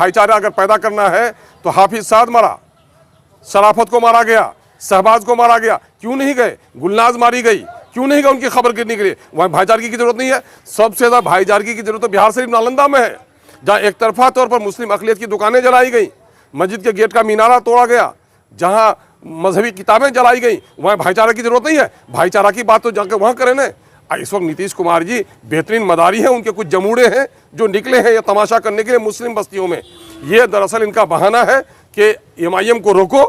भाईचारा अगर पैदा करना है तो हाफिज साद मरा, शराफत को मारा गया, शहबाज को मारा गया, क्यों नहीं गए? गुलनाज मारी गई, क्यों नहीं गए उनकी खबर करने के लिए? वहाँ भाईचारगी की जरूरत नहीं है। सबसे ज़्यादा भाईचारगी की जरूरत तो बिहार शरीफ नालंदा में है, जहाँ एक तरफा तौर पर मुस्लिम अक़लियत की दुकानें जलाई गई, मस्जिद के गेट का मीनारा तोड़ा गया, जहाँ मजहबी किताबें जलाई गई, वहाँ भाईचारा की जरूरत नहीं है। भाईचारा की बात तो जाकर वहाँ करें ना। इस वक्त नीतीश कुमार जी बेहतरीन मदारी हैं, उनके कुछ जमूड़े हैं जो निकले हैं ये तमाशा करने के लिए मुस्लिम बस्तियों में। ये दरअसल इनका बहाना है कि MIM को रोको,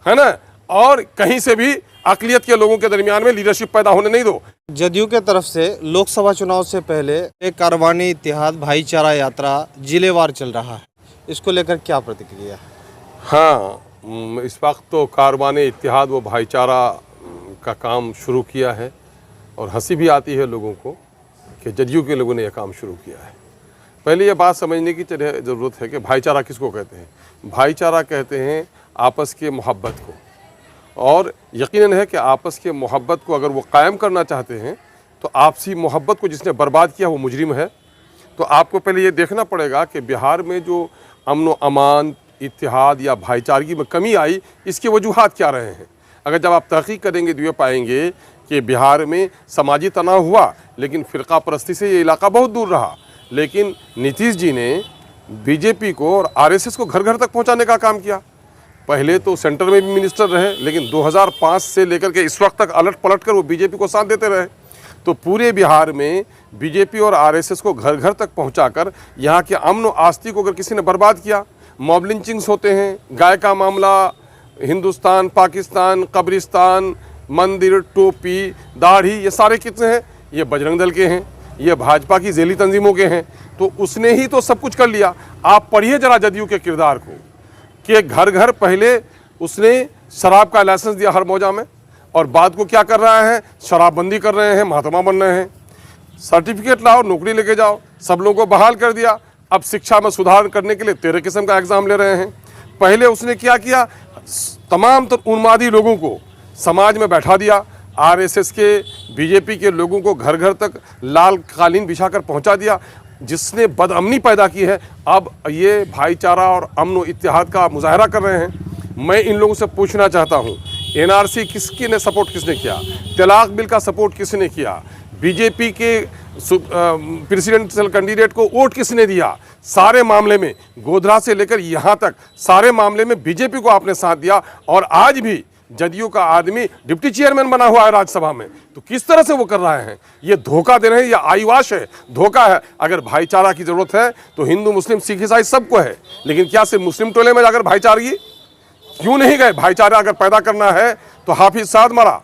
है ना, और कहीं से भी अक़लियत के लोगों के दरमियान में लीडरशिप पैदा होने नहीं दो। जदयू के तरफ से लोकसभा चुनाव से पहले एक कारवानी इत्तेहाद भाईचारा यात्रा जिलेवार चल रहा है, इसको लेकर क्या प्रतिक्रिया? हाँ, इस वक्त तो कारवानी इत्तेहाद व भाईचारा का काम शुरू किया है और हंसी भी आती है लोगों को कि जदयू के लोगों ने यह काम शुरू किया है। पहले ये बात समझने की ज़रूरत है कि भाईचारा किसको कहते हैं। भाईचारा कहते हैं आपस के मोहब्बत को, और यकीनन है कि आपस के मोहब्बत को अगर वो कायम करना चाहते हैं तो आपसी मोहब्बत को जिसने बर्बाद किया वो मुजरिम है। तो आपको पहले ये देखना पड़ेगा कि बिहार में जो अमन व अमान, इत्तेहाद या भाईचारगी में कमी आई, इसके वजूहात क्या रहे हैं। अगर जब आप तहक़ीक़ करेंगे तो ये पाएंगे कि बिहार में समाजी तनाव हुआ, लेकिन फ़िरका परस्ती से ये इलाका बहुत दूर रहा। लेकिन नीतीश जी ने BJP को और RSS को घर घर तक पहुंचाने का काम किया। पहले तो सेंटर में भी मिनिस्टर रहे, लेकिन 2005 से लेकर के इस वक्त तक अलट पलट कर वो BJP को साथ देते रहे। तो पूरे बिहार में BJP और RSS को घर घर तक पहुंचाकर यहाँ के अमन व आस्ती को अगर किसी ने बर्बाद किया, मॉब लिंचिंग्स होते हैं, गाय का मामला, हिंदुस्तान पाकिस्तान, कब्रिस्तान, मंदिर, टोपी, दाढ़ी, ये सारे कितने हैं? ये बजरंग दल के हैं, ये भाजपा की ज़ेली तंजीमों के हैं। तो उसने ही तो सब कुछ कर लिया। आप पढ़िए जरा जदयू के किरदार को कि घर घर पहले उसने शराब का लाइसेंस दिया हर मौजा में, और बाद को क्या कर रहा है? शराबबंदी कर रहे हैं, महात्मा बन रहे हैं। सर्टिफिकेट लाओ, नौकरी लेके जाओ, सब लोगों को बहाल कर दिया। अब शिक्षा में सुधार करने के लिए 13 किस्म का एग्ज़ाम ले रहे हैं। पहले उसने क्या किया? तमाम तो उन्मादी लोगों को समाज में बैठा दिया। RSS के, BJP के लोगों को घर घर तक लाल कालीन बिछाकर पहुंचा दिया, जिसने बदअमनी पैदा की है। अब ये भाईचारा और अमन व इत्तेहाद का मुजाहरा कर रहे हैं। मैं इन लोगों से पूछना चाहता हूँ, NRC किसने किया? तलाक बिल का सपोर्ट किसने किया? BJP के प्रेसिडेंशियल कैंडिडेट को वोट किसने दिया? सारे मामले में, गोधरा से लेकर यहाँ तक सारे मामले में BJP को आपने साथ दिया, और आज भी जदयू का आदमी डिप्टी चेयरमैन बना हुआ है राज्यसभा में। तो किस तरह से वो कर रहे हैं? ये धोखा दे रहे हैं, ये आईवाश है, धोखा है। अगर भाईचारा की जरूरत है तो हिंदू, मुस्लिम, सिख, ईसाई सबको है, लेकिन क्या सिर्फ मुस्लिम टोले में जाकर भाईचारगी? क्यों नहीं गए? भाईचारा अगर पैदा करना है तो हाफिज साद मरा,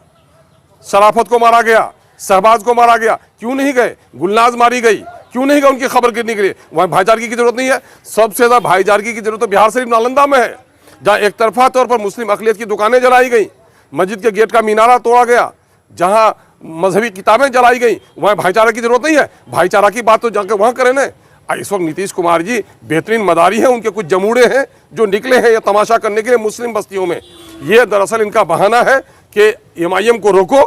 शराफत को मारा गया, शहबाज को मारा गया, क्यों नहीं गए? गुलनाज मारी गई, क्यों नहीं गए उनकी खबर करने के लिए? वहाँ भाईचारगी की जरूरत नहीं है। सबसे ज़्यादा भाईचारगी की जरूरत तो बिहार शरीफ नालंदा में है, जहाँ एक तरफा तौर पर मुस्लिम अक़लियत की दुकानें जलाई गई, मस्जिद के गेट का मीनारा तोड़ा गया, जहाँ मजहबी किताबें जलाई गई, वहाँ भाईचारा की जरूरत नहीं है। भाईचारा की बात तो जाकर वहाँ करें ना। इस वक्त नीतीश कुमार जी बेहतरीन मदारी हैं, उनके कुछ जमूड़े हैं जो निकले हैं ये तमाशा करने के लिए मुस्लिम बस्तियों में। ये दरअसल इनका बहाना है कि MIM को रोको,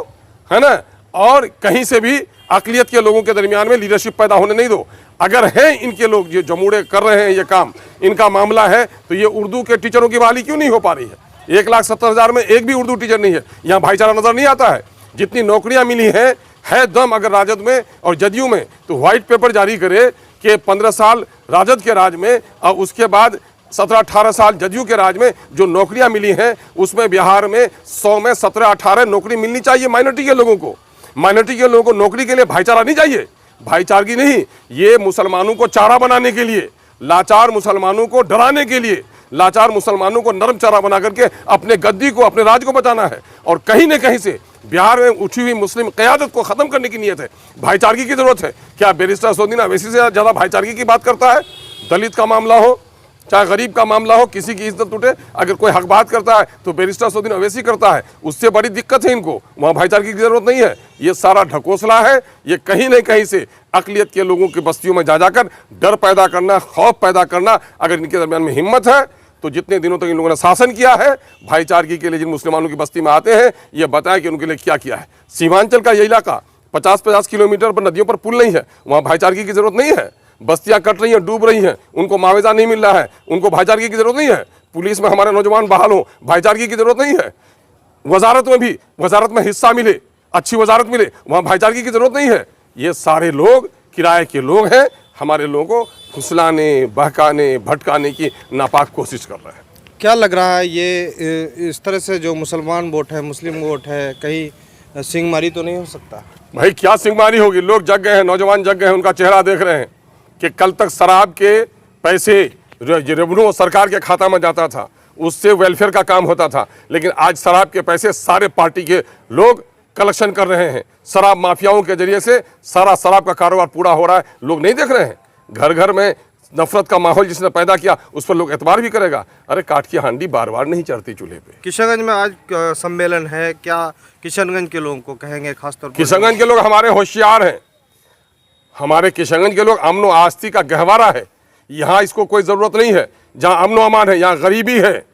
है ना, और कहीं से भी अक़लियत के लोगों के दरमियान में लीडरशिप पैदा होने नहीं दो। अगर हैं इनके लोग जो जमूड़े कर रहे हैं ये काम, इनका मामला है, तो ये उर्दू के टीचरों की बहाली क्यों नहीं हो पा रही है? 1,70,000 में एक भी उर्दू टीचर नहीं है। यहाँ भाईचारा नज़र नहीं आता है। जितनी नौकरियाँ मिली हैं, है दम अगर राजद में और जदयू में, तो व्हाइट पेपर जारी करे कि 15 साल राजद के राज में और उसके बाद 17-18 साल जदयू के राज में जो नौकरियां मिली हैं, उसमें बिहार में 100 में 17-18 नौकरी मिलनी चाहिए माइनॉरिटी के लोगों को। माइनॉरिटी के लोगों को नौकरी के लिए भाईचारा नहीं चाहिए, भाईचारगी नहीं। ये मुसलमानों को चारा बनाने के लिए, लाचार मुसलमानों को डराने के लिए, लाचार मुसलमानों को नरम चारा बना करके अपने गद्दी को, अपने राज को बचाना है। और कहीं न कहीं से बिहार में उठी हुई मुस्लिम क़यादत को ख़त्म करने की नीयत है। भाईचारगी की ज़रूरत है। क्या बैरिस्टर असदुद्दीन अवैसी से ज़्यादा भाईचारगी की बात करता है? दलित का मामला हो, चाहे गरीब का मामला हो, किसी की इज्जत टूटे, अगर कोई हक बात करता है तो बैरिस्टर असदुद्दीन अवैसी करता है। उससे बड़ी दिक्कत है इनको, वहाँ भाईचारगी की ज़रूरत नहीं है। ये सारा ढकोसला है। ये कहीं न कहीं से अक़लियत के लोगों की बस्तियों में जा जाकर डर पैदा करना, खौफ पैदा करना। अगर इनके दरमियान में हिम्मत है तो जितने दिनों तक इन लोगों ने शासन किया है भाईचारगी के लिए, जिन मुसलमानों की बस्ती में आते हैं, ये बताएं कि उनके लिए क्या किया है। सीमांचल का ये इलाका 50-50 किलोमीटर पर नदियों पर पुल नहीं है, वहाँ भाईचारगी की ज़रूरत नहीं है। बस्तियां कट रही हैं, डूब रही हैं, उनको मुआवजा नहीं मिल रहा है, उनको भाईचारे की जरूरत नहीं है। पुलिस में हमारे नौजवान बहाल हों, भाईचारे की जरूरत नहीं है। वजारत में भी, वजारत में हिस्सा मिले, अच्छी वजारत मिले, वहाँ भाईचारे की जरूरत नहीं है। ये सारे लोग किराए के लोग हैं, हमारे लोगों को फुसलाने, बहकाने, भटकाने की नापाक कोशिश कर रहे हैं। क्या लग रहा है ये इस तरह से जो मुसलमान वोट है, मुस्लिम वोट है, कहीं सिंहमारी तो नहीं हो सकता? भाई क्या सिंहमारी होगी? लोग जग गए हैं, नौजवान जग गए हैं, उनका चेहरा देख रहे हैं कि कल तक शराब के पैसे रेवेन्यू सरकार के खाता में जाता था, उससे वेलफेयर का काम होता था, लेकिन आज शराब के पैसे सारे पार्टी के लोग कलेक्शन कर रहे हैं। शराब माफियाओं के जरिए से सारा शराब का कारोबार पूरा हो रहा है। लोग नहीं देख रहे हैं? घर घर में नफरत का माहौल जिसने पैदा किया उस पर लोग एतबार भी करेगा। अरे काठ की हांडी बार बार नहीं चढ़ती चूल्हे पे। किशनगंज में आज सम्मेलन है, क्या किशनगंज के लोगों को कहेंगे? खासतौर पर किशनगंज के लोग हमारे होशियार हैं। हमारे किशनगंज के लोग अमन व आस्ती का गहवारा है। यहाँ इसको कोई ज़रूरत नहीं है। जहाँ अमन अमान है, यहाँ गरीबी है,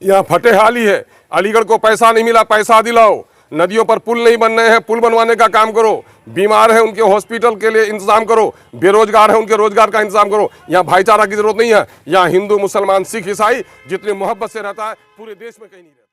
यहाँ फटेहाली है। अलीगढ़ को पैसा नहीं मिला, पैसा दिलाओ। नदियों पर पुल नहीं बन रहे हैं, पुल बनवाने का काम करो। बीमार है, उनके हॉस्पिटल के लिए इंतजाम करो। बेरोजगार है, उनके रोजगार का इंतजाम करो। यहाँ भाईचारा की जरूरत नहीं है। यहाँ हिंदू, मुसलमान, सिख, ईसाई जितनी मोहब्बत से रहता है पूरे देश में कहीं नहीं रहता।